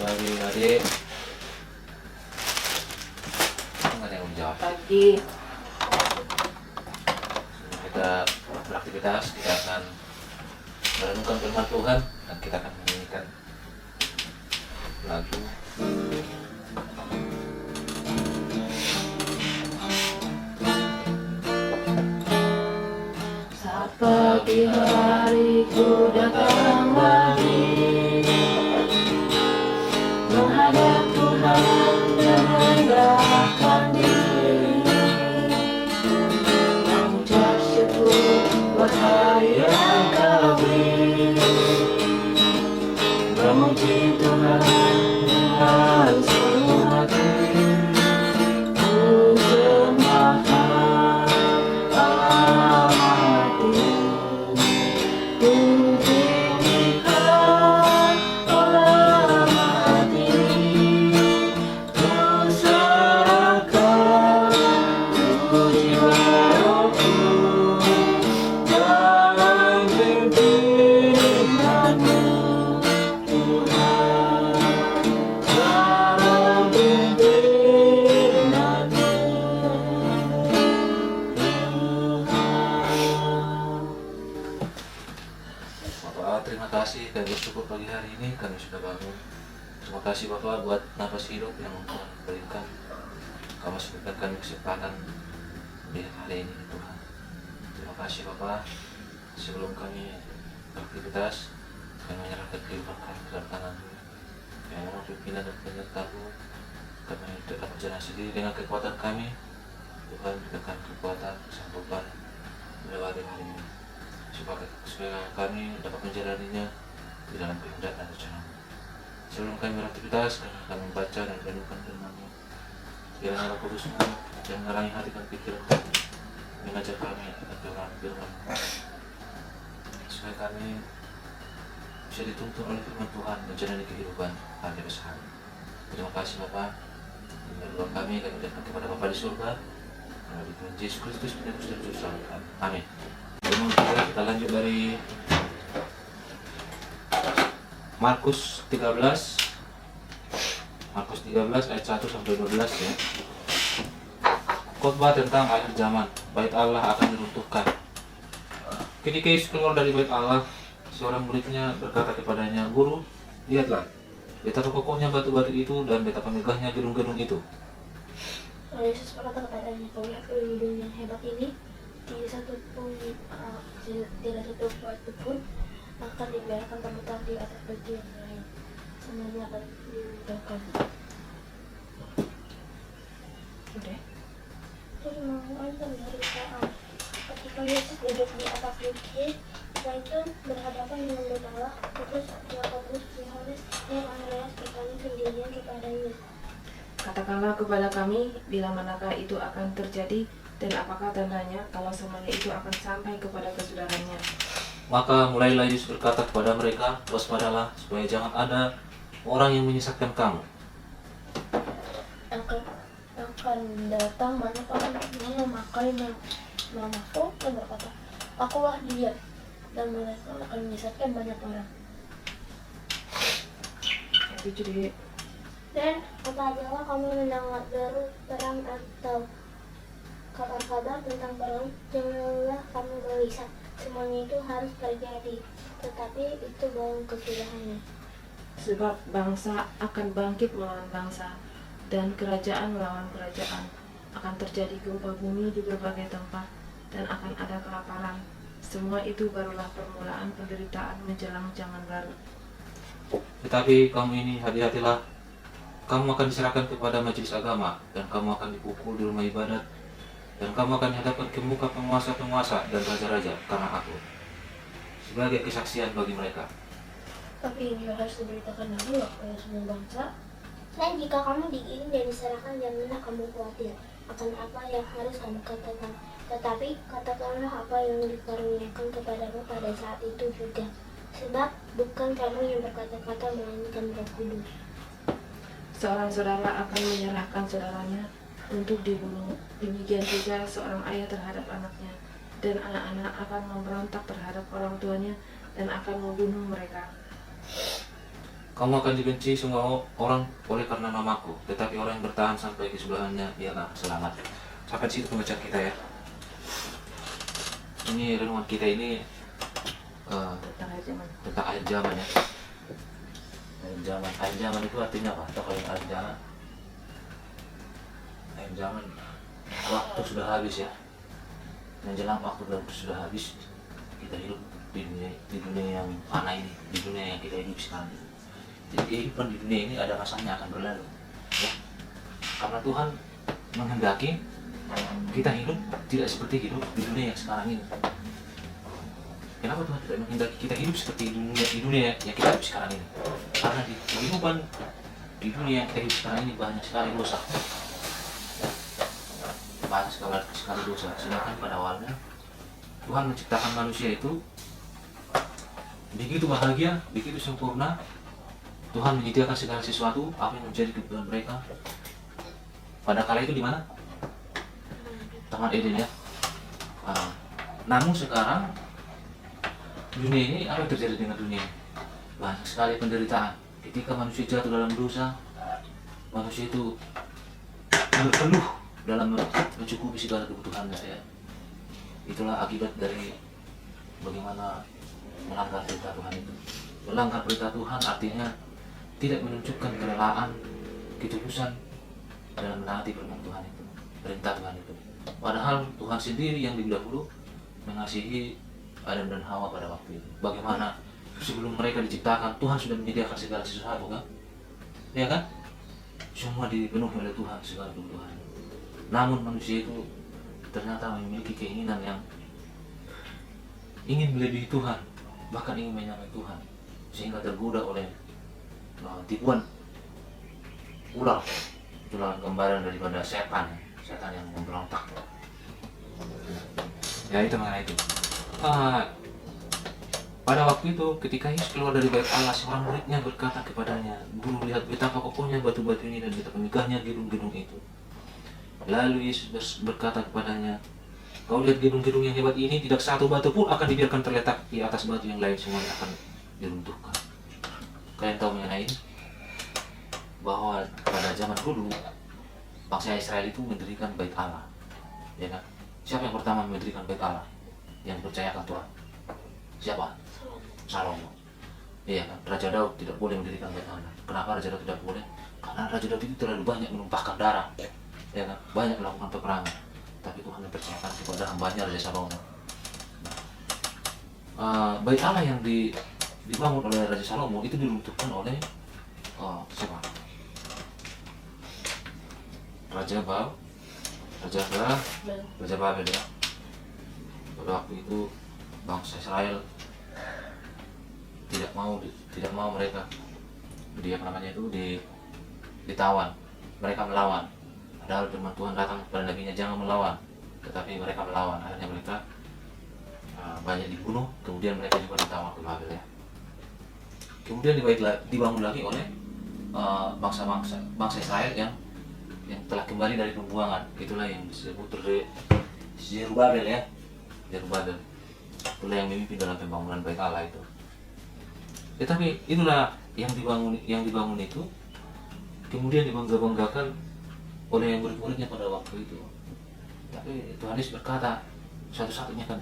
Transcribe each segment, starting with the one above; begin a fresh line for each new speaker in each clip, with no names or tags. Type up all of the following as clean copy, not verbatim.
pagi adik. Nggak ada yang menjawab.
Pagi.
Kita beraktivitas, kita akan merenungkan firman Tuhan dan kita akan menyanyikan lagu.
Saat pagi hari ku datang lagi menghadap Tuhan dan menyerahkan diri, mengucap syukur buat hari yang Kau beri, memuji Tuhan dengan seluruh hati. Ku sembahkan Allah hati, ku tinggikan Allah hati, ku serahkan seluruh jiwa rohku dalam pimpinanmu Tuhan, dalam pimpinanmu Tuhan.
Bapak, terima kasih kami bersyukur pagi hari ini kami sudah bangun. Terima kasih Bapak buat nafas hidup yang Tuhan berikan. Kau masih berikan kami kesempatan di hari ini Tuhan. Terima kasih Bapak. Sebelum kami beraktivitas, kami menyerahkan kehidupan kami ke dalam tangan-Mu. Yang mohon pimpinan dan penyertaan-Mu. Kami tidak berjalan sendiri dengan kekuatan kami. Tuhan berikan kekuatan, kesanggupan melewati hari ini. Supaya kami dapat menjalaninya di dalam kehendak dan rencana-Mu. Sebelum kami beraktivitas, kami membaca dan merenungkan firman-Mu. Biarlah Roh Kudus-Mu yang menerangi hati dan pikiran kami, mengajar kami akan kebenaran firman-Mu, supaya kami bisa dituntun oleh firman Tuhan menjalani kehidupan hari demi hari. Terima kasih Bapa. Doa kami datang kepada Bapa di surga. Melalui Tuhan Yesus Kristus penebus dan juru selamat kami. Amin. Firman kita lanjut dari Markus 13 ayat 1 sampai 12 ya. Khotbah tentang akhir zaman, bait Allah akan diruntuhkan. Ketika Yesus keluar dari bait Allah, seorang muridnya berkata kepadanya, "Guru, lihatlah, betapa kokohnya batu-batu itu dan betapa megahnya gedung-gedung itu."
Lalu Yesus berkata kepadanya, "Kau lihat gedung yang hebat ini? Tidak satu batu pun akan dibiarkan terletak di atas batu yang lain. Semuanya akan diruntuhkan."
Udah.
Terus mengulang penderitaan. Ketika Yesus duduk di atas bukit Zaitun berhadapan dengan bait Allah, Petrus, Yakobus, Yohanes, dan Andreas bertanya sendirian kepadanya,
Katakanlah kepada kami, bila manakah itu akan terjadi, dan apakah tandanya kalau semuanya itu akan sampai kepada kesudahannya?
Maka mulailah Yesus berkata kepada mereka, "Waspadalah, supaya jangan ada orang yang menyesatkan kamu.
akan datang banyak orang yang memakai namaku dan berkata, Akulah dia, dan mereka akan menyesatkan banyak orang.
Itu jadi
Dan apabila kamu mendengar deru perang atau kabar-kabar tentang perang, janganlah kamu gelisah. Semuanya itu harus terjadi, tetapi itu belum kesudahannya.
sebab bangsa akan bangkit melawan bangsa, dan kerajaan melawan kerajaan. Akan terjadi gempa bumi di berbagai tempat, dan akan ada kelaparan. Semua itu barulah permulaan penderitaan menjelang zaman baru.
Tetapi kamu ini hati-hatilah, kamu akan diserahkan kepada majelis agama, dan kamu akan dipukul di rumah ibadat, dan kamu akan dihadapkan ke muka penguasa-penguasa dan raja-raja karena aku, sebagai kesaksian bagi mereka.
Tapi ini harus diberitakan dahulu kepada semua bangsa. Dan jika kamu diiring dan diserahkan, janganlah kamu khawatir akan apa yang harus kamu katakan. Tetapi katakanlah apa yang dikaruniakan kepadamu pada saat itu juga. Sebab bukan kamu yang berkata-kata, melainkan Roh Kudus.
Seorang saudara akan menyerahkan saudaranya untuk dibunuh. Demikian juga seorang ayah terhadap anaknya, dan anak-anak akan memberontak terhadap orang tuanya dan akan membunuh mereka.
kamu akan dibenci semua orang oleh karena namaku, tetapi orang yang bertahan sampai kesebelahannya ialah selamat. Sampai situ pembacaan kita ya. Ini renungan kita ini
Tentang zaman.
tentang akhir zaman ya. Akhir zaman itu artinya apa? Atau kalau akhir zaman, akhir zaman waktu sudah habis ya. Menjelang waktu sudah habis, kita hidup di dunia yang mana ini, di dunia yang kita hidup sekarang. Jadi kehidupan di dunia ini ada masanya akan berlalu ya. Karena Tuhan menghendaki kita hidup tidak seperti hidup di dunia yang sekarang ini. Kenapa Tuhan tidak menghendaki kita hidup seperti di dunia yang kita hidup sekarang ini? Karena di kehidupan di dunia yang kita hidup sekarang ini banyak sekali dosa ya. Banyak sekali dosa. Sedangkan pada awalnya Tuhan menciptakan manusia itu begitu bahagia, begitu sempurna. Tuhan menyediakan segala sesuatu apa yang menjadi kebutuhan mereka. Pada kala itu di mana? Taman Eden ya. Namun sekarang dunia ini, apa yang terjadi dengan dunia ini? Banyak sekali penderitaan. Ketika manusia jatuh dalam dosa, manusia itu berpeluh dalam mencukupi segala kebutuhannya ya. Itulah akibat dari bagaimana melanggar perintah Tuhan itu. Melanggar perintah Tuhan artinya tidak menunjukkan kerelaan, ketulusan dalam menaati firman Tuhan itu, perintah Tuhan itu. Padahal Tuhan sendiri yang lebih dahulu mengasihi Adam dan Hawa pada waktu itu. Bagaimana sebelum mereka diciptakan, Tuhan sudah menyediakan segala sesuatu kan? Ya kan? Semua dipenuhi oleh Tuhan, segala kebutuhan. Namun manusia itu ternyata memiliki keinginan yang ingin melebihi Tuhan, bahkan ingin menyamai Tuhan, sehingga tergoda oleh tipuan ular. Itulah gambaran daripada setan yang memberontak. Ya itu mengenai itu. Pada waktu itu ketika Yesus keluar dari bait Allah, seorang muridnya berkata kepadanya, "Guru, lihat betapa kokohnya batu-batu ini dan betapa megahnya gedung-gedung itu." Lalu Yesus berkata kepadanya, "Kau lihat gedung-gedung yang hebat ini, tidak satu batu pun akan dibiarkan terletak di atas batu yang lain, semuanya akan diruntuhkan." Kalian tahu mengenai ini? Bahwa pada zaman dulu bangsa Israel itu mendirikan bait Allah, ya kan? Siapa yang pertama mendirikan bait Allah? Yang percayakan Tuhan? Siapa? Salomo. Iya kan? Raja Daud tidak boleh mendirikan bait Allah. Kenapa Raja Daud tidak boleh? Karena Raja Daud itu terlalu banyak menumpahkan darah, ya kan? Banyak melakukan peperangan. Tapi Tuhan mempercayakan kepada hambanya Raja Salomo. Bait Allah yang dibangun oleh Raja Salomo itu diruntuhkan oleh siapa? Raja Babel ya. Pada waktu itu bangsa Israel tidak mau mereka ditawan. Mereka melawan. Padahal firman Tuhan datang kepada nabinya, jangan melawan, tetapi mereka melawan. Akhirnya mereka banyak dibunuh, kemudian mereka juga ditawan ke Babel ya. Kemudian dibangun lagi oleh bangsa Israel yang telah kembali dari pembuangan. Itulah yang disebut Zerubabel ya. Zerubabel itulah yang memimpin dalam pembangunan bait Allah itu. Tetapi itulah yang dibangun itu kemudian dibangga-banggakan oleh yang murid-muridnya pada waktu itu. Tapi Tuhan Yesus berkata, satu-satunya kan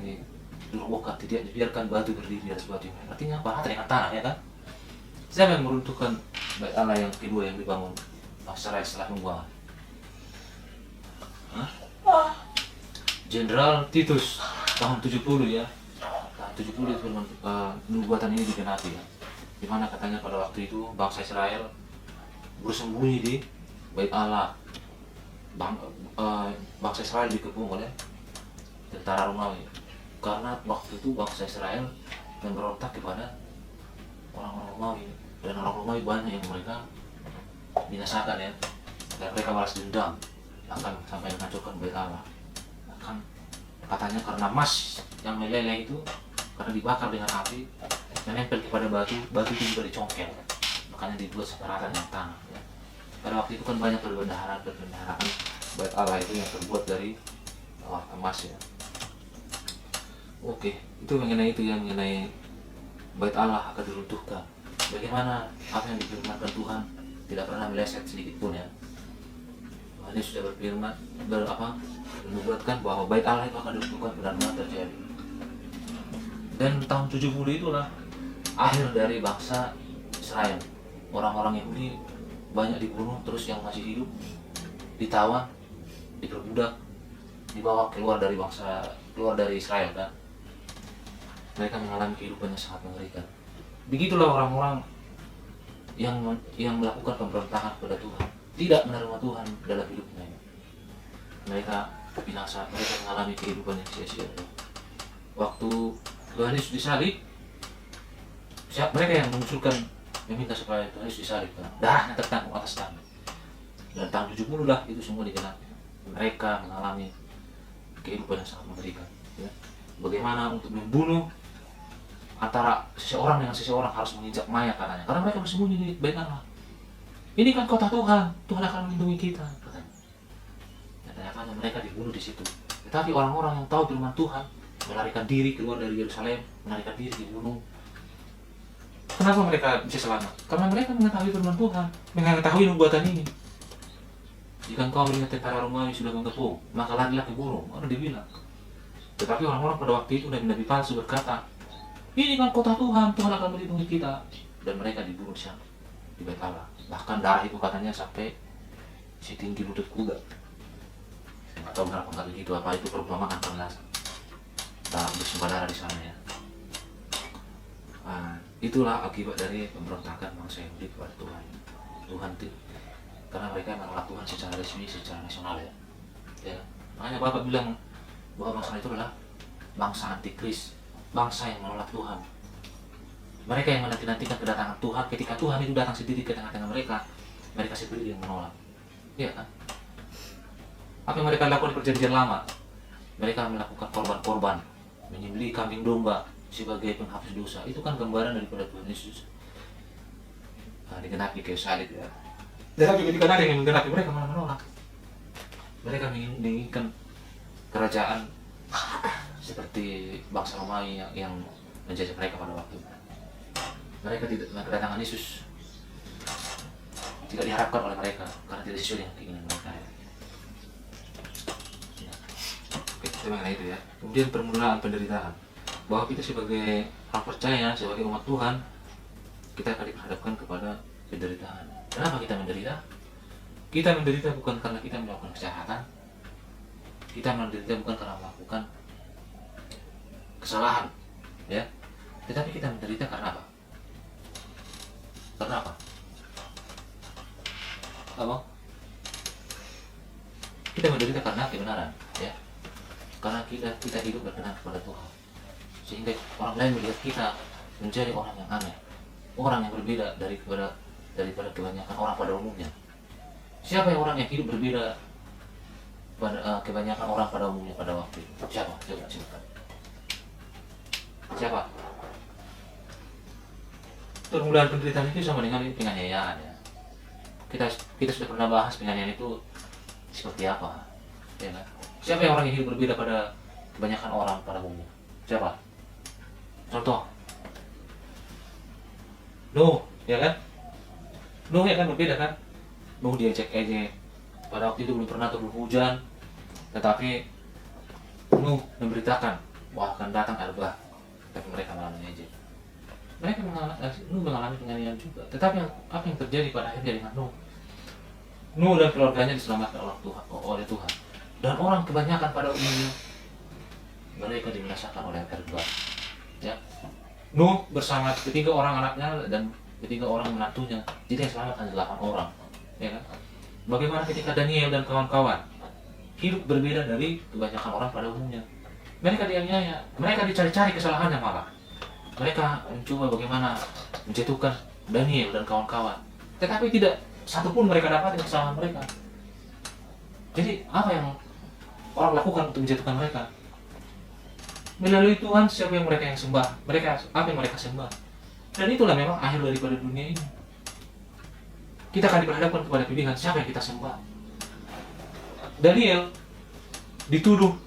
dirobohkan, tidak dibiarkan batu berdiri di atas batu. Artinya apa? Rata dengan tanah ya kan? Siapa yang meruntuhkan bait Allah yang kedua yang dibangun bangsa Israel setelah pembuangan? Jenderal Titus tahun 70 ya. Tahun 70 itu nubuatan ini digenapi ya. Dimana katanya pada waktu itu bangsa Israel bersembunyi di bait Allah. Bangsa Israel dikepung oleh tentara Romawi. Karena waktu itu bangsa Israel memberontak kepada orang-orang Romawi, dan orang Romawi banyak yang mereka binasakan ya. Dan mereka balas dendam akan sampai menghancurkan bait Allah. Akan katanya karena emas yang meleleh itu karena dibakar dengan api menempel kepada batu itu juga dicongkel, makanya dibuat separatan dengan tanah ya. Pada waktu itu kan banyak perbendaharaan bait Allah itu yang terbuat dari emas ya. Oke, itu mengenai bait Allah akan diruntuhkan. bagaimana apa yang difirmankan Tuhan tidak pernah meleset sedikit pun ya. Tuhan Yesus sudah berfirman, menubuatkan bahwa bait Allah itu akan diruntuhkan, benar-benar terjadi. Dan tahun 70 itulah akhir dari bangsa Israel. Orang-orang Yahudi banyak dibunuh, terus yang masih hidup ditawan, diperbudak, dibawa keluar dari Israel kan. Mereka mengalami kehidupan yang sangat mengerikan. Begitulah orang-orang yang melakukan pemberontakan kepada Tuhan, tidak menerima Tuhan dalam hidupnya. Mereka binasa, mereka mengalami kehidupan yang sia-sia. Waktu Tuhan Yesus disalib, mereka yang mengusulkan, meminta supaya Tuhan Yesus disalib, darahnya tertanggung atas kami. Dan tahun 70 lah itu semua digenapi. Mereka mengalami kehidupan yang sangat mengerikan. Ya. Bagaimana untuk membunuh antara seseorang dengan seseorang harus menginjak mayat katanya, karena mereka bersembunyi di bait Allah. Ini kan kota Tuhan, Tuhan akan melindungi kita katanya. Dan ternyata mereka dibunuh di situ. Tetapi orang-orang yang tahu firman Tuhan melarikan diri keluar dari Yerusalem, melarikan diri dibunuh. Kenapa mereka bisa selamat? Karena mereka mengetahui firman Tuhan, mengetahui nubuatan ini. Jika engkau melihat tentara Romawi sudah mengepung, maka larilah ke gunung, orang dibilang. Tetapi orang-orang pada waktu itu nabi-nabi palsu berkata, ini kan kota Tuhan, Tuhan akan melindungi kita. Dan mereka dibunuh di sana, di bait Allah. Bahkan darah itu katanya sampai setinggi lutut kuda. Atau berapa kali gitu, apa itu perumpamaan karena bersumpah darah di sana ya. Itulah akibat dari pemberontakan bangsa Yahudi kepada Tuhan. Karena mereka menolak Tuhan secara resmi, secara nasional ya. Makanya Bapak bilang bahwa bangsa itu adalah bangsa antikris, bangsa yang menolak Tuhan. Mereka yang menanti-nantikan kedatangan Tuhan, ketika Tuhan itu datang sendiri ke tengah-tengah mereka, mereka sendiri yang menolak. Iya kan? Apa yang mereka lakukan di perjanjian lama? Mereka melakukan korban-korban, menyembelih kambing domba sebagai penghapus dosa. Itu kan gambaran daripada Tuhan Yesus. Digenapi kayu salib ya. Tetapi ketika ada yang menggenapi, mereka malah menolak. Mereka menginginkan kerajaan seperti bangsa Romawi yang menjajah mereka pada waktu itu. Mereka tidak, kedatangan Yesus tidak diharapkan oleh mereka karena tidak sesuai dengan keinginan mereka. Oke, itu mengenai itu ya. Kemudian permulaan penderitaan, bahwa kita sebagai orang percaya, sebagai umat Tuhan, kita akan diperhadapkan kepada penderitaan. Kenapa kita menderita? Kita menderita bukan karena kita melakukan kejahatan. Kita menderita bukan karena melakukan kesalahan, ya. Tetapi kita menderita karena apa? Karena apa? Apa? Kita menderita karena kebenaran, ya. Karena kita hidup berkenan kepada Tuhan, sehingga orang lain melihat kita menjadi orang yang aneh, orang yang berbeda daripada kebanyakan orang pada umumnya. Siapa yang orang yang hidup berbeda pada kebanyakan orang pada umumnya pada waktu itu? Siapa? Coba sebutkan. Siapa? Permulaan penderitaan itu sama dengan penganiayaan ya. Kita sudah pernah bahas penganiayaan itu seperti apa, ya kan? Siapa yang orang yang hidup berbeda pada kebanyakan orang pada umumnya? Siapa? Contoh, Nuh, ya kan? Nuh ya kan berbeda kan? Nuh diejek-ejek. Pada waktu itu belum pernah turun hujan, tetapi Nuh memberitakan bahwa akan datang air bah. Tapi mereka malah mengejek. Nuh mengalami penganiayaan juga. Tetapi apa yang terjadi pada akhirnya dengan Nuh? Nuh dan keluarganya diselamatkan oleh Tuhan. Dan orang kebanyakan pada umumnya mereka dibinasakan oleh air bah. Ya. Nuh bersama ketiga orang anaknya dan ketiga orang menantunya, jadi yang selamat hanya 8 orang, ya kan? Bagaimana ketika Daniel dan kawan-kawan hidup berbeda dari kebanyakan orang pada umumnya? Mereka dianiaya, mereka dicari-cari kesalahannya malah. Mereka mencoba bagaimana menjatuhkan Daniel dan kawan-kawan, tetapi tidak satupun mereka dapat kesalahan mereka. Jadi apa yang orang lakukan untuk menjatuhkan mereka? Melalui Tuhan, siapa yang mereka yang sembah? Apa yang mereka sembah? Dan itulah memang akhir daripada dunia ini. Kita akan diperhadapkan kepada pilihan siapa yang kita sembah. Daniel dituduh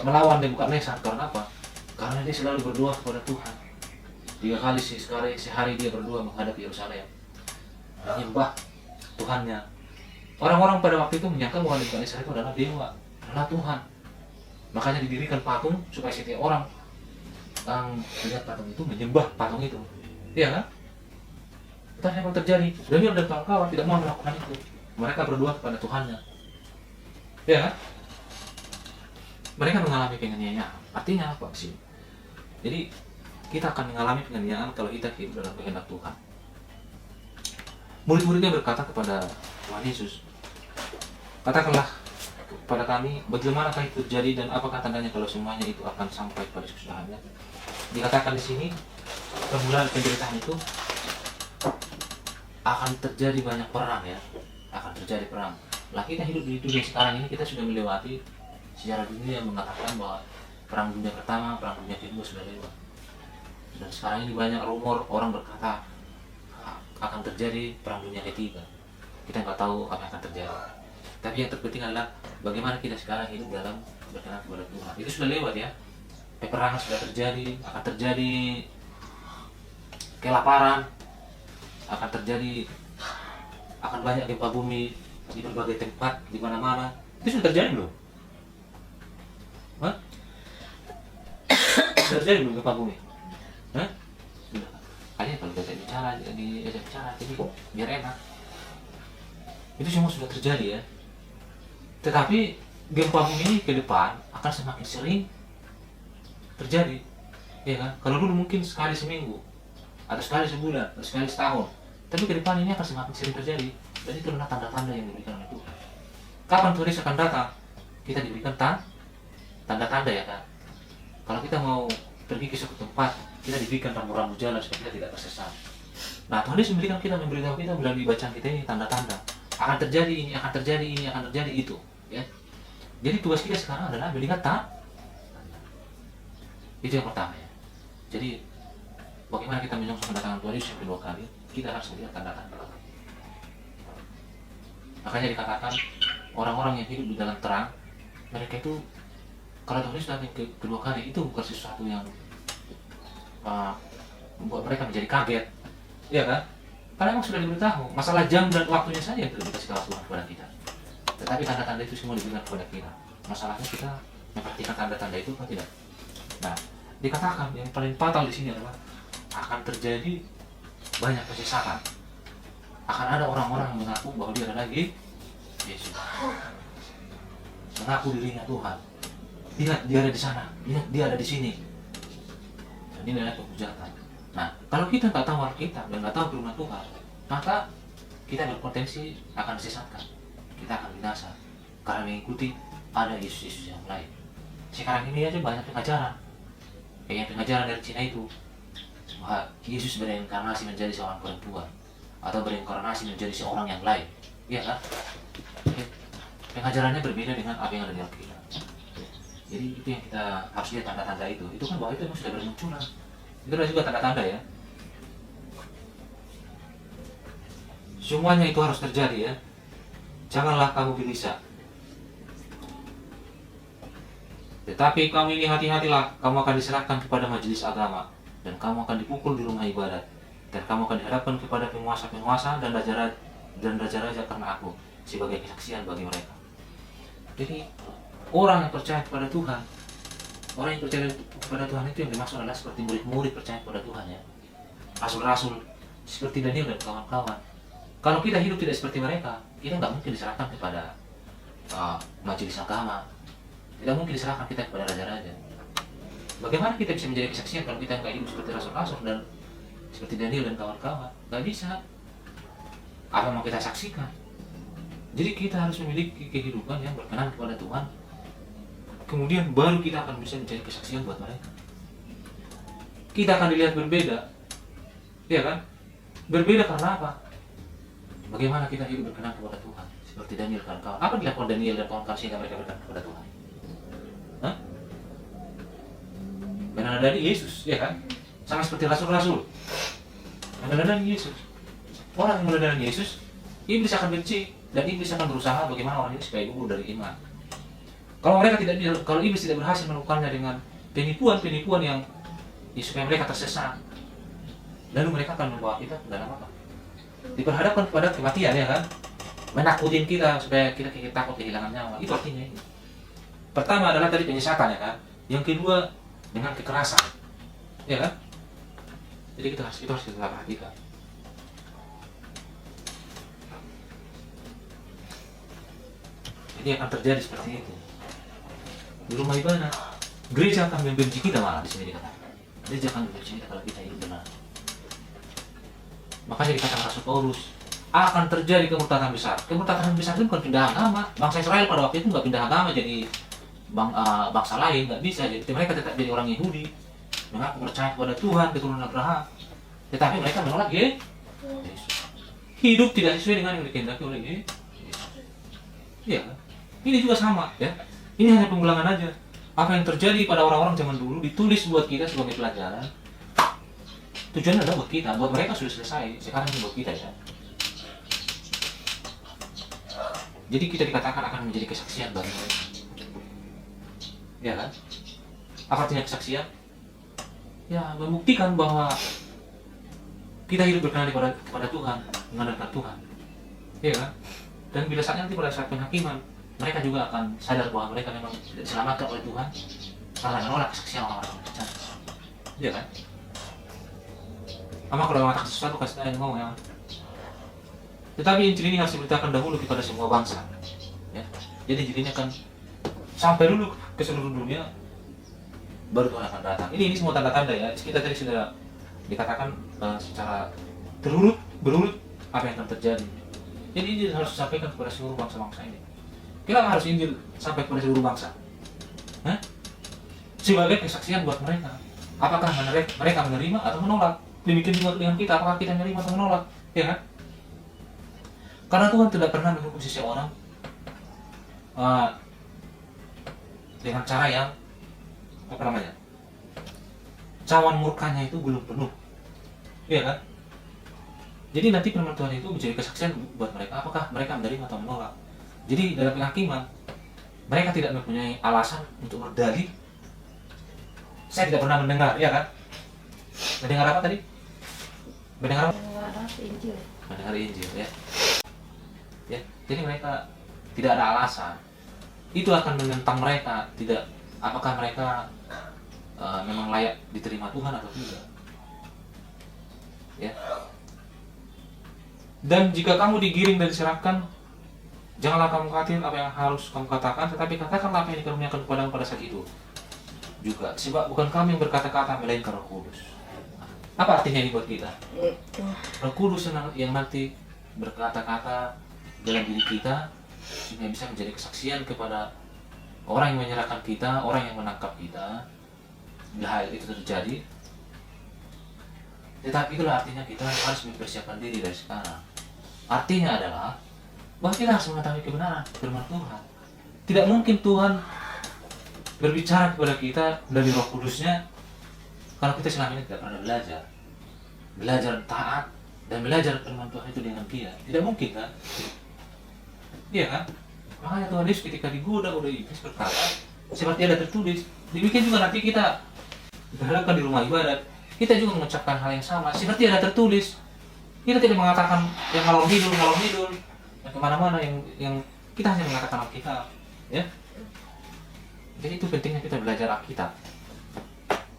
melawan Nebukadnezar karena apa? Karena dia selalu berdoa kepada Tuhan. 3 kali sehari dia berdua menghadap Yerusalem, menyembah Tuhannya. Orang-orang pada waktu itu menyangka bahwa Nabi Isa itu adalah dewa, adalah Tuhan. Makanya didirikan patung supaya setiap orang yang melihat patung itu menyembah patung itu. Iya kan? Tetapi apa yang terjadi? Daniel dan kawan-kawan tidak mau melakukan itu. Mereka berdoa kepada Tuhannya. Iya kan? Mereka mengalami penganiayaan. Artinya apa sih? Jadi kita akan mengalami penganiayaan kalau kita hidup dalam kehendak Tuhan. Murid-muridnya berkata kepada Tuhan Yesus, katakanlah kepada kami bagaimanakah itu terjadi dan apakah tandanya kalau semuanya itu akan sampai pada kesudahannya. Dikatakan di sini kemudian penderitaan itu akan terjadi banyak perang ya, akan terjadi perang. Lah kita hidup di dunia sekarang ini, kita sudah melewati sejarah dunia yang mengatakan bahwa perang dunia pertama, perang dunia kedua sudah lewat. Dan sekarang ini banyak rumor orang berkata akan terjadi perang dunia ketiga. Kita nggak tahu apa yang akan terjadi. Tapi yang terpenting adalah bagaimana kita sekarang hidup dalam berkenan kepada Tuhan. Itu sudah lewat ya. Peperangan sudah terjadi, akan terjadi kelaparan, akan terjadi, akan banyak gempa bumi di berbagai tempat, di mana-mana. Itu sudah terjadi belum? Hah? Sudah terjadi belum gempa bumi? Hah? Sudah. Kalian kalau diajak bicara, jadi biar enak. Itu semua sudah terjadi ya. Tetapi gempa bumi ini ke depan akan semakin sering terjadi, ya kan? Kalau dulu mungkin sekali seminggu, atau sekali sebulan, atau sekali setahun, tapi ke depan ini akan semakin sering terjadi. Dan itu adalah tanda-tanda yang diberikan oleh Tuhan. Kapan Tuhan Yesus akan datang? Kita diberikan tanda-tanda ya kan? Kalau kita mau pergi ke suatu tempat, kita diberikan rambu-rambu jalan supaya kita tidak tersesat. Nah, Tuhan Yesus memberitahu kita melalui bacaan kita ini tanda-tanda. Akan terjadi ini, akan terjadi ini, akan terjadi itu, ya. Jadi tugas kita sekarang adalah melihat itu yang pertama ya. Jadi bagaimana kita menyongsong kedatangan Tuhan Yesus yang kedua kali, kita harus melihat tanda-tanda. Makanya dikatakan orang-orang yang hidup di dalam terang, mereka itu kalau Tuhan Yesus datang kedua kali itu bukan sesuatu yang membuat mereka menjadi kaget, ya kan? Karena memang sudah diberitahu, masalah jam dan waktunya saja yang tidak dikasih tahu Tuhan kepada kita. Tetapi tanda-tanda itu semua diberikan kepada kita. Masalahnya kita memperhatikan tanda-tanda itu atau tidak. Nah, dikatakan yang paling fatal di sini adalah akan terjadi banyak kesesatan. Akan ada orang-orang yang mengaku bahwa dia adalah Yesus, mengaku dirinya Tuhan. Lihat dia ada di sana, lihat dia ada di sini. Dan ini adalah kehujatan. Nah, kalau kita nggak tahu Alkitab dan nggak tahu firman Tuhan, maka kita berpotensi akan disesatkan. Kita akan binasa karena mengikuti ada Yesus yang lain. Sekarang ini aja banyak pengajaran, kayak pengajaran dari Cina itu, bahwa Yesus bereinkarnasi menjadi seorang perempuan atau bereinkarnasi menjadi seorang yang lain, iya kan? Pengajarannya berbeda dengan apa yang ada di Alkitab. Jadi itu yang kita harus lihat tanda-tanda itu. Itu kan bahwa itu memang sudah bermunculan. Itu adalah juga tanda-tanda ya. Semuanya itu harus terjadi ya. Janganlah kamu gelisah. Tetapi kamu ini hati-hatilah, kamu akan diserahkan kepada majelis agama, dan kamu akan dipukul di rumah ibadat, dan kamu akan dihadapkan kepada penguasa-penguasa dan raja-raja karena aku, sebagai kesaksian bagi mereka. Jadi orang yang percaya kepada Tuhan, orang yang percaya kepada Tuhan itu yang dimaksud adalah seperti murid-murid percaya kepada Tuhan ya. Rasul-rasul seperti Daniel dan kawan-kawan. Kalau kita hidup tidak seperti mereka, kita nggak mungkin diserahkan kepada majelis agama. Tidak mungkin diserahkan kita kepada raja-raja. Bagaimana kita bisa menjadi kesaksian kalau kita nggak hidup seperti rasul-rasul dan seperti Daniel dan kawan-kawan? Nggak bisa. Apa mau kita saksikan? Jadi kita harus memiliki kehidupan yang berkenan kepada Tuhan. Kemudian baru kita akan bisa menjadi kesaksian buat mereka. Kita akan dilihat berbeda, ya kan? Berbeda karena apa? Bagaimana kita hidup berkenan kepada Tuhan, seperti Daniel dan kawan. Apa dilakukan Daniel dan kawan-kawan sehingga mereka berkenan kepada Tuhan? Hah? Menandani Yesus, ya kan? Sama seperti rasul-rasul. Menandani Yesus. Orang yang menandani Yesus, iblis akan benci dan iblis akan berusaha bagaimana orang ini supaya gugur dari iman. Kalau iblis tidak berhasil melakukannya dengan penipuan yang supaya mereka tersesat, lalu mereka akan membawa kita ke dalam apa? Diperhadapkan kepada kematian, ya kan? Menakutin kita supaya kita takut kehilangan nyawa. Itu artinya ini. Pertama adalah tadi penyesatan, ya kan? Yang kedua dengan kekerasan, ya kan? Jadi itu harus kita perhatikan. Ini akan terjadi seperti itu. Di rumah ibadah, gereja akan membenci kita, malah di sini dikatakan. Gereja akan membenci kita kalau kita hidup benar. Makanya dikatakan Rasul Paulus, akan terjadi kemurtadan besar. Kemurtadan besar itu bukan pindah agama. Bangsa Israel pada waktu itu nggak pindah agama jadi bangsa lain, nggak bisa. Jadi mereka tetap jadi orang Yahudi, mengaku percaya kepada Tuhan, keturunan Abraham. Tetapi mereka menolak Yesus. Hidup tidak sesuai dengan yang dikehendaki oleh Yesus. Iya kan? Ini juga sama, ya. Ini hanya pengulangan aja. Apa yang terjadi pada orang-orang zaman dulu ditulis buat kita sebagai pelajaran. Tujuannya adalah buat kita, buat mereka sudah selesai. Sekarang ini buat kita, ya. Jadi kita dikatakan akan menjadi kesaksian bagi mereka. Ya kan? Apa artinya kesaksian? Ya, membuktikan bahwa kita hidup berkenan kepada Tuhan, mengandalkan Tuhan. Ya kan? Dan bila saat nanti pada saat penghakiman, mereka juga akan sadar bahwa mereka memang diselamatkan oleh Tuhan karena menolak kesaksian orang-orang percaya. Iya kan? Ama kalau mengatakan sesuatu kasih tahu ngomong, ya. Tetapi Injil ini harus diberitakan dahulu kepada semua bangsa. Ya. Jadi Injil ini akan sampai dulu ke seluruh dunia, baru Tuhan akan datang. Ini semua tanda-tanda, ya. Kita tadi sudah dikatakan secara berurut apa yang akan terjadi. Jadi Injil harus disampaikan kepada seluruh bangsa-bangsa ini. Kenapa harus Injil sampai kepada seluruh bangsa? Hah? Sebagai kesaksian buat mereka. Apakah mereka menerima atau menolak? Demikian juga dengan kita, apakah kita menerima atau menolak? Ya kan? Karena Tuhan tidak pernah menghukum seseorang dengan cara yang cawan murkanya itu belum penuh. Iya kan? Jadi nanti firman Tuhan itu menjadi kesaksian buat mereka, apakah mereka menerima atau menolak. Jadi dalam penghakiman, mereka tidak mempunyai alasan untuk berdalih. Saya tidak pernah mendengar, ya kan? Mendengar apa tadi? Mendengar apa?
Injil.
Mendengar Injil, ya. Ya, jadi mereka tidak ada alasan. Itu akan menentang mereka, tidak. Apakah mereka memang layak diterima Tuhan atau tidak? Ya. Dan jika kamu digiring dan diserahkan, janganlah kamu khawatir apa yang harus kamu katakan, tetapi katakanlah apa yang dikaruniakan kepadamu pada saat itu juga. Sebab bukan kami yang berkata-kata, melainkan Roh Kudus. Apa artinya ini buat kita? Roh Kudus yang nanti berkata-kata dalam diri kita, sehingga bisa menjadi kesaksian kepada orang yang menyerahkan kita, orang yang menangkap kita. Bila hal itu terjadi, tetapi itulah artinya kita harus mempersiapkan diri dari sekarang. Artinya adalah bahwa kita harus mengetahui kebenaran firman Tuhan. Tidak mungkin Tuhan berbicara kepada kita dari Roh Kudusnya kalau kita selama ini tidak pernah belajar taat dan belajar firman Tuhan itu dengan dia. Tidak mungkin, kan? Iya kan? Makanya Tuhan Yesus ketika digoda oleh iblis berkata, seperti ada tertulis. Demikian juga nanti kita dihadapkan di rumah ibadat, kita juga mengucapkan hal yang sama, seperti ada tertulis. Kita tidak mengatakan yang ngalor ngidul, yang kemana-mana, yang kita hanya mengatakan Alkitab, ya. Jadi itu pentingnya kita belajar Alkitab.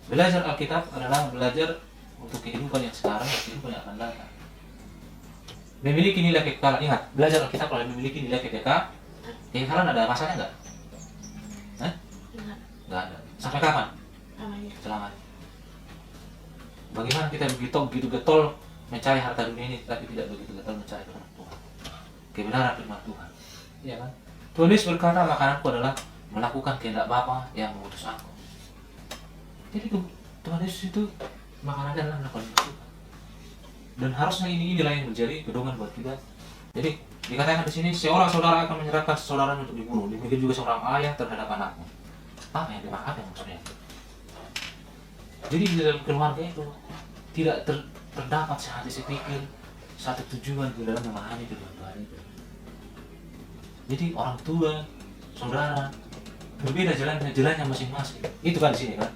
Belajar Alkitab adalah belajar untuk kehidupan yang sekarang dan kehidupan yang akan datang. Memiliki nilai kekekalan. Ingat, belajar Alkitab adalah memiliki nilai kekekalan. Kekekalan ada masanya nggak? Hah? Nggak ada. Sampai kapan? Selamanya. Bagaimana kita begitu getol mencari harta dunia ini, tapi tidak begitu getol mencari firman Tuhan, kebenaran firman Tuhan, iya kan? Tuhan Yesus berkata, makananku adalah melakukan kehendak Bapa yang mengutus aku. Jadi Tuhan Yesus itu makanannya adalah melakukan kehendak Tuhan. Dan harusnya inilah yang menjadi pedoman buat kita. Jadi dikatakan di sini, seorang saudara akan menyerahkan saudaranya untuk dibunuh, demikian juga seorang ayah terhadap anaknya. Apa yang dimaksudnya maksudnya? Jadi di dalam keluarga itu tidak terdapat sehati sepikir, satu tujuan di dalam memahami firman Tuhan itu. Jadi orang tua, saudara berbeda jalannya masing-masing. Itu kan di sini kan.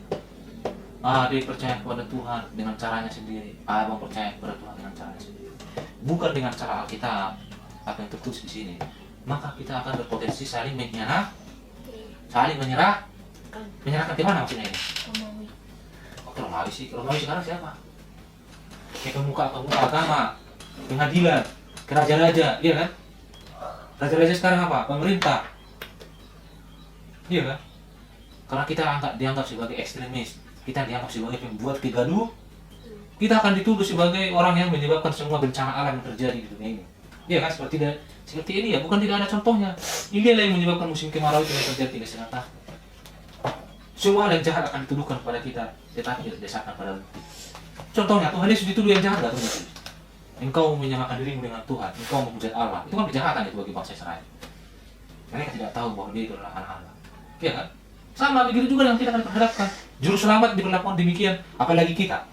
dia percaya kepada Tuhan dengan caranya sendiri, abang percaya kepada Tuhan dengan caranya sendiri, bukan dengan cara Alkitab apa yang tertulis di sini, maka kita akan berpotensi saling mengkhianati, saling menyerahkan ke mana maksudnya ini?
Romawi.
Oh, Romawi sekarang siapa? Kayak pemuka agama, pengadilan, ke raja-raja, iya kan? Raja-raja sekarang apa? Pemerintah, iya kan? Karena kita dianggap sebagai ekstremis, kita dianggap sebagai pembuat kegaduh, kita akan dituduh sebagai orang yang menyebabkan semua bencana alam yang terjadi di dunia ini. Iya kan? Seperti ini ya, bukan tidak ada contohnya. Ini yang menyebabkan musim kemarau itu yang terjadi di Senata. Semua hal yang jahat akan dituduhkan kepada kita, tetapi tidak didasarkan pada bukti. Contohnya, Tuhan Yesus dituduh yang jahat, nggak Tuhan Yesus? Engkau menyamakan dirimu dengan Tuhan, engkau menghujat Allah. Itu kan kejahatan itu bagi bangsa Israel. Mereka tidak tahu bahwa dia itu adalah anak Allah. Iya kan? Sama begitu juga yang kita akan perhadapkan. Juru selamat diperlakukan demikian, apalagi kita.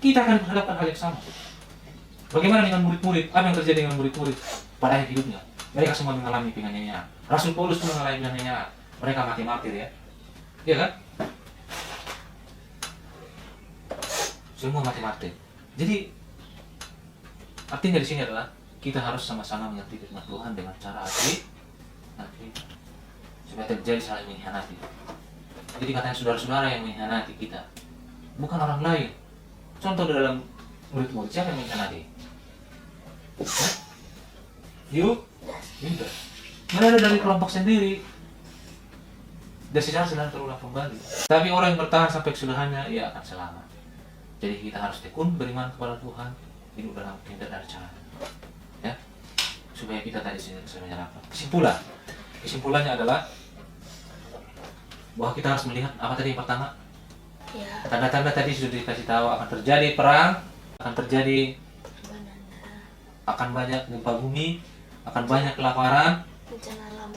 Kita akan diperhadapkan hal yang sama. Bagaimana dengan murid-murid? Apa yang terjadi dengan murid-murid pada akhir hidupnya? Mereka semua mengalami penganiayaan. Rasul Paulus pun mengalami penganiayaan. Mereka mati martir ya. Iya kan? Semua mati martir. Jadi artinya di sini adalah kita harus sama-sama mengerti firman Tuhan dengan cara hati supaya terjadi saling mengkhianati. Jadi katanya saudara-saudara yang mengkhianati kita, bukan orang lain. Contoh dalam murid-murid, siapa yang mengkhianati? Yudas. Mereka dari kelompok sendiri. Dan sejarah sedang terulang kembali. Tapi orang yang bertahan sampai kesudahannya, ia akan selamat. Jadi kita harus tekun beriman kepada Tuhan, hidup dalam kehendak dan rencana. Ya, supaya kita tadi bisa menyerahkan. Kesimpulannya adalah bahwa kita harus melihat apa tadi yang pertama?
Ya.
Tanda-tanda tadi sudah dikasih tahu, akan terjadi perang, akan terjadi, akan banyak gempa bumi, akan banyak kelaparan,
Bencana alam.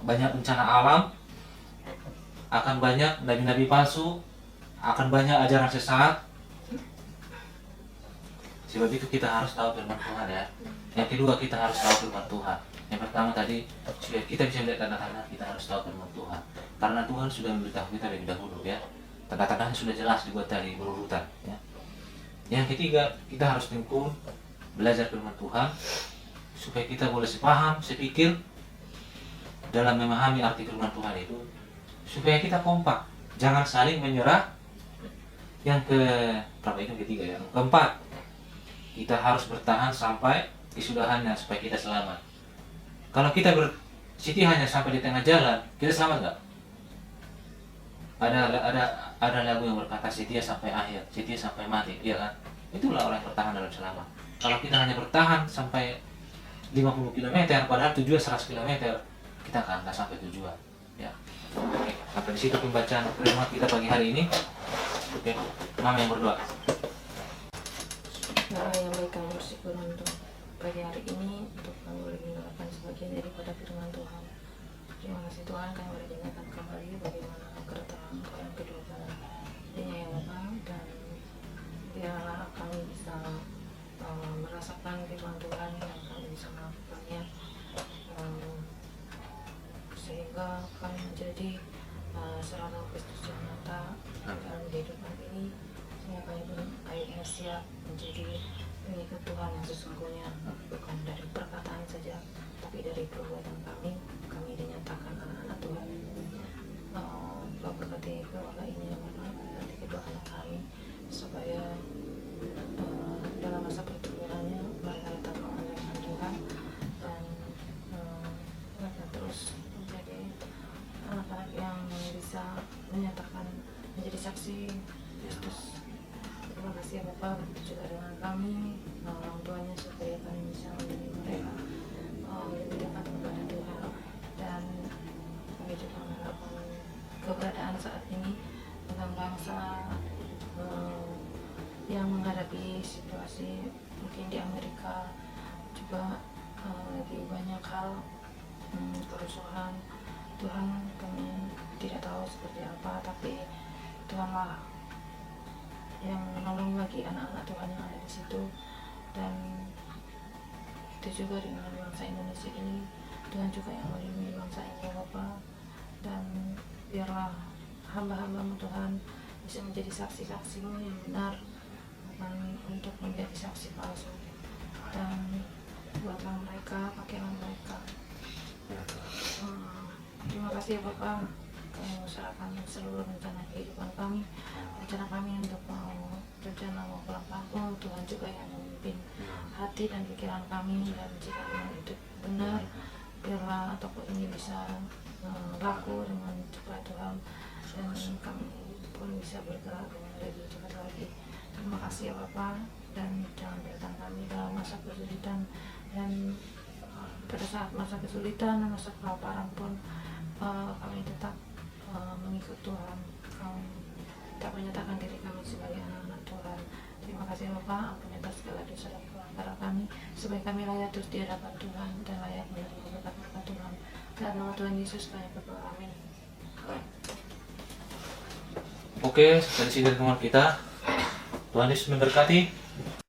banyak bencana alam, akan banyak nabi-nabi palsu, akan banyak ajaran sesat. Sebab itu kita harus tahu firman Tuhan ya. Yang kedua, kita harus tahu firman Tuhan. Yang pertama tadi, supaya kita bisa melihat tanda-tanda, kita harus tahu firman Tuhan. Karena Tuhan sudah memberitahu kita lebih dahulu ya. Tanda-tandanya sudah jelas dibuat dari berurutan ya. Yang ketiga, kita harus tekun belajar firman Tuhan supaya kita boleh sepaham, sepikir dalam memahami arti firman Tuhan itu, supaya kita kompak, jangan saling menyerah. Yang ketiga ya. Yang keempat, kita harus bertahan sampai kesudahannya supaya kita selamat. Kalau kita bersetia hanya sampai di tengah jalan, kita selamat nggak? Ada lagu yang berkata setia sampai akhir, setia sampai mati, iya kan? Itulah orang yang bertahan dalam selamat. Kalau kita hanya bertahan sampai 50 km, padahal tujuan 100 km, kita akan nggak sampai tujuan. Ya. Oke, sampai di situ pembacaan firman kita pagi hari ini. Oke, Mama yang berdoa.
Doa yang baik kami bersyukur untuk pagi hari ini, untuk kami boleh mendengarkan sebagian daripada firman Tuhan. Terima kasih Tuhan, kami boleh diingatkan kembali bagaimana kedatangan Engkau yang kedua kalinya ya Bapa, dan biarlah kami bisa merasakan firman Tuhan yang kami bisa melakukannya, sehingga kami menjadi seorang Kristus yang nyata dalam kehidupan ini, sehingga kami pun akhirnya siap menjadi pengikut Tuhan yang sesungguhnya, bukan dari perkataan saja tapi dari perbuatan kami dinyatakan anak-anak Tuhan. Bapak berkati keluarga ini ya Bapak, berkati kedua anak kami supaya dalam masa pertumbuhannya mereka tetap mengenal Tuhan, dan mereka terus menjadi anak-anak yang bisa menyatakan, menjadi saksi Kristus. Terima kasih ya Bapak, begitu juga dengan kami, orang tuanya, supaya kami bisa menjadi mereka lebih dekat kepada Tuhan. Dan kami juga mengharapkan keberadaan saat ini tentang bangsa yang menghadapi situasi mungkin di Amerika juga lebih banyak hal kerusuhan. Tuhan, kami tidak tahu seperti apa, tapi Tuhanlah yang menolong bagi anak-anak Tuhan yang ada di situ. Dan itu juga dengan bangsa Indonesia ini, Tuhan juga yang melindungi bangsa ini ya Bapak. Dan biarlah hamba-hambamu Tuhan bisa menjadi saksi-saksimu yang benar, bukan untuk menjadi saksi palsu. Dan buatlah mereka, pakailah mereka. Terima kasih ya Bapak, kami serahkan seluruh rencana kehidupan kami, rencana kami untuk rencana mau pulang kampung. Tuhan juga yang memimpin hati dan pikiran kami, dan jika memang itu benar, biarlah toko ini bisa laku dengan cepat Tuhan, dan kami pun bisa bergerak dengan lebih cepat lagi. Terima kasih ya Bapak, dan jangan berikan kami dalam masa kesulitan, dan pada saat masa kesulitan, masa kelaparan pun kami tetap mengikut Tuhan. Kami tak menyatakan diri kami sebagai anak-anak Tuhan. Terima kasih Bapak, ampuni atas segala dosa dan pelanggaran kami, supaya kami layak terus di hadapan Tuhan dan layak menerima berkat-berkat Tuhan. Dalam nama Tuhan Yesus kami berdoa, amin.
Oke, dari sini rekaman kita. Tuhan Yesus memberkati.